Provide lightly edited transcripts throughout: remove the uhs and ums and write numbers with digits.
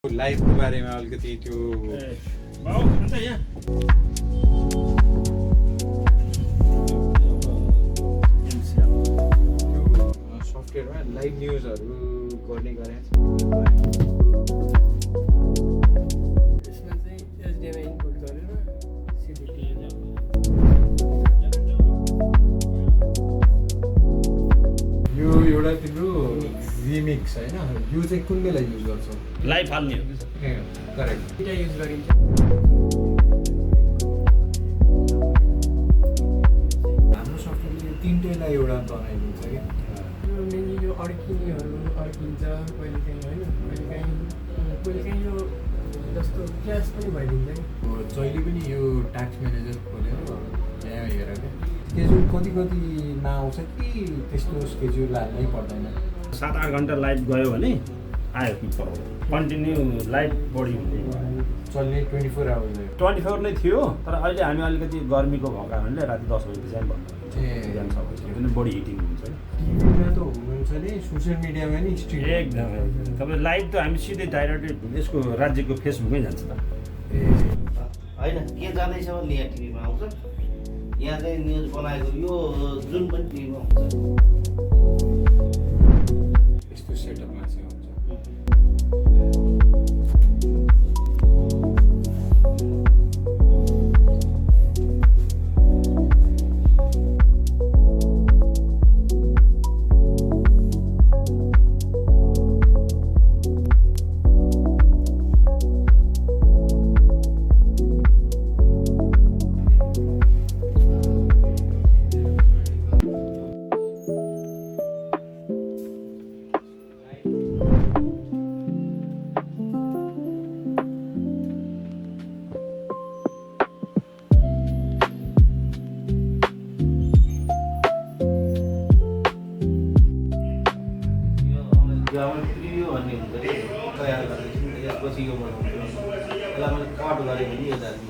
लाइफको बारेमा अलिकति त्यो सफ्टवेयरमा लाइभ न्युजहरू गर्ने गरेँ। यसमा चाहिँ एचडिएमआई इनपुट गरेर सिडिटी यो एउटा तिम्रो रिमिक्स होइन, यो चाहिँ कुन बेला युज गर्छौ? लाइभ हाल्ने हो ए करेक्ट। दुईटा युज गरिन्छ। हाम्रो सफ्टवेयरले यो तिनटैलाई एउटा बनाइदिन्छ क्या। यो मेनली यो अड्किनेहरू अड्किन्छ कहिलेकाहीँ होइन, कहिलेकाहीँ यो जस्तो क्ल्यास पनि भइदिन्छ कि। जहिले पनि यो टास्क म्यानेजर खोलेर यहाँ हेर क्या स्केड्युल कतिमा आउँछ कि त्यस्तो स्केड्युल हाल्नै पर्दैन। 7-8 घन्टा लाइभ गयो भने आयो पिक्चर कन्टिन्यू लाइभ बढी हुने चल्ने 24 आवर्स 24 नै थियो। तर अहिले हामी अलिकति गर्मीको भएको कारणले राति 10 बजी चाहिँ बन्द बिहान 6 बजी किन बढी हिटिङ हुन्छ। टिभीमा त हुनुहुन्छ नि, सोसियल मिडियामा नि स्ट्रिम एकदमै तपाईँ लाइभ त हामी सिधै डाइरेक्टली यसको राज्यको फेसबुकमै जान्छ त। होइन के जाँदैछ भने यहाँ टिभीमा आउँछ, यहाँ चाहिँ न्युज बनाएको यो जुन पनि टिभीमा हुन्छ। यस्तो सेटअपमा चाहिँ हुन्छ। प्रिभ्यू भन्ने हुन्छ कि तयार गर्दैछु नि, यसपछि यो बनाउँछु यसलाई मैले कट गरेँ भने यो जान्छ।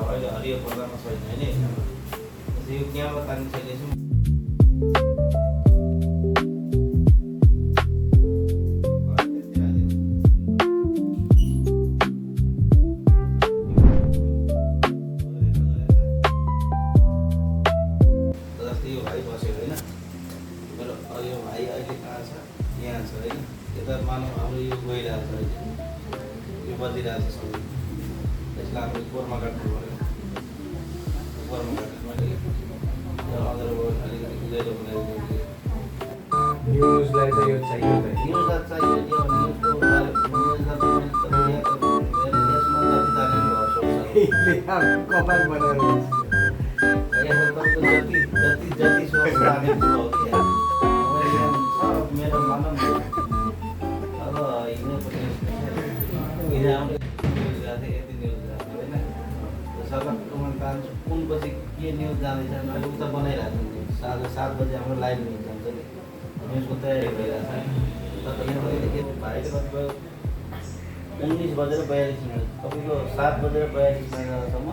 अहिले हरियो पर्दामा छैन होइन, यो क्यामेरा तान्ने छैन। यो भाइ अहिले कहाँ छ? यहाँ छ होइन, यता मानव हाम्रो यो गइरहेको छ अहिले, यो बजिरहेको छ सबै। यसलाई हामीले कोरमा काट्नु पऱ्यो। कोरमा काटेर मैले अदरवाइज अलिकति उज्यालो बनाइदिनु। न्युजलाई त यो चाहियो त। न्युजलाई चाहियो, यो न्युजको बारे न्युजलाई तपाईँ यसमा जति जाने कपाल बनाएर जति सोच जाने भयो क्या। मेरो भनौँ न अब हिँड्नुपर्ने हिँडेर आउने न्युज गएको थिएँ, यति न्युज गएको थियो होइन। सरकारको मन चाहन्छु कुन पछि के न्युज जाँदैछ अहिले उता बनाइरहेको हुन्छ। 7 बजी हाम्रो लाइभ न्युज जान्छ कि न्युजको तयारी भइरहेको छ। तर यहाँ भाइले कतिपय 19 बजेर 42 मिनट तपाईँको 7 बजेर 42 मिनटसम्म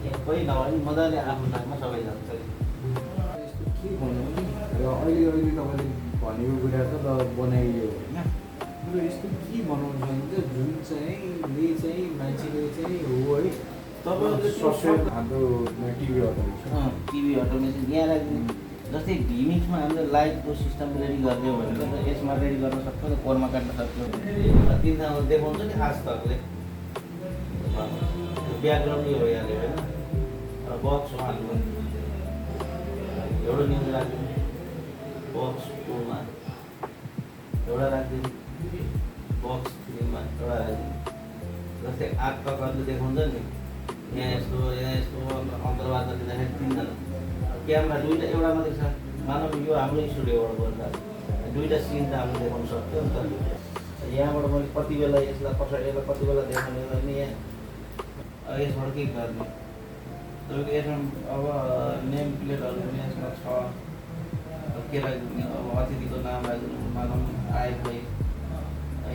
यहाँ कोही नभए पनि मजाले आफ्नो टाइममा सबै जान्छ कि। यस्तो के भन्नु नि, र अहिले तपाईँले भनेको कुरा त बनाइयो होइन। र यस्तो के बनाउनु छ भने जुन चाहिँ मान्छेले चाहिँ हो है, तपाईँहरूले सफ्टवेयर हाम्रो टिभी अटोमेसन टिभी अटोमेसन यहाँ राखिदिनु। जस्तै भिमिक्समा हामीले लाइभको सिस्टम रेडी गरिदियो भने त यसमा रेडी गर्न सक्छौँ, कोरमा काट्न सक्छौँ। 3 ठाउँमा देखाउँछ नि आज तकले ब्याकग्राउन्ड यो भइहाल्यो होइन। बक्समा हाल्नु एउटा न्युज राखिदिनु, बक्स 2मा एउटा राखिदिनु, बक्स 3मा एउटा राखिदिनु। जस्तै आठ प्रकारले देखाउँछ नि, यहाँ यस्तो अन्तर्वार्ता दिँदाखेरि 3 जना क्यामेरा दुईवटा एउटा मात्रै छ। मानव यो हाम्रो स्टुडियोबाट बोल्दा 2टा सिन त हामीले देखाउन सक्छौँ नि त। यहाँबाट मैले कति बेला यसलाई कति बेला देखाउने भने यहाँ यसबाट के गर्ने तपाईँको यसमा अब नेम प्लेटहरू पनि यसमा छ। के राखिदिने अब अतिथिको नाम राखिदिनु, मानव आइफाई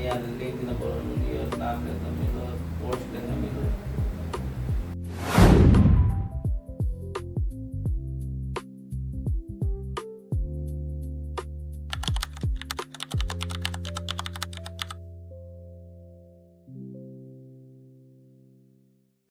यहाँ लेखिदिनु पऱ्यो, यो नाम लेख्न मिल्यो, पोस्ट लेख्न मिल्यो।